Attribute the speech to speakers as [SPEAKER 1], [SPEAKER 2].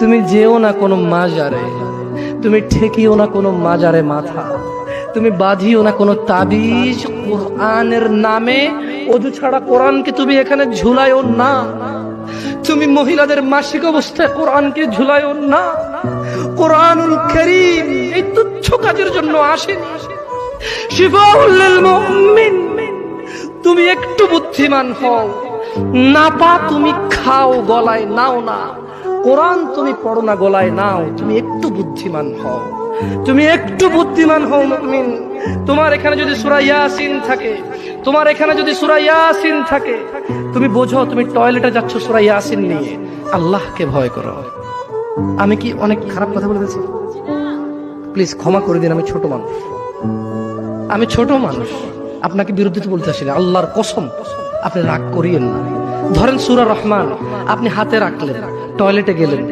[SPEAKER 1] তুমি যেও না কোনো মাজারে, তুমি ঠেকিও না কোনো মাজারে মাথা, তুমি বাঁধিও না কোনো তাবিজ। কোরআনের নামে অজু ছাড়া কোরআনকে তুমি এখানে ঝুলাইও না। তুমি মহিলাদের মাসিক অবস্থায় কোরআনকে ঝুলাইও না। কোরআনুল কারীম এই তুচ্ছ কাজের জন্য আসেনি, শিফাউল লিল মুমিন। তুমি একটু বুদ্ধিমান হও, নাপা তুমি খাও, গলায় নাও না। কোরআন তুমি পড়ো না, গলায় নাও। তুমি একটু বুদ্ধিমান হও, তুমি একটু বুদ্ধিমান হও মুমিন। তোমার এখানে যদি সূরা ইয়াসিন থাকে, তোমার এখানে যদি সূরা ইয়াসিন থাকে, তুমি বোঝো তুমি টয়লেটে যাচ্ছ সূরা ইয়াসিন নিয়ে। আল্লাহকে ভয় করো। আমি কি অনেক খারাপ কথা বলেছি? প্লিজ ক্ষমা করে দিন, আমি ছোট মানুষ, আমি ছোট মানুষ, আপনাকে বিরুদ্ধে বলতে আসিনি। আল্লাহর কসম আপনি রাগ করিয়েন না। ধরেন সূরা রহমান আপনি হাতে রাখলেন, টয়লেটে গেলেন,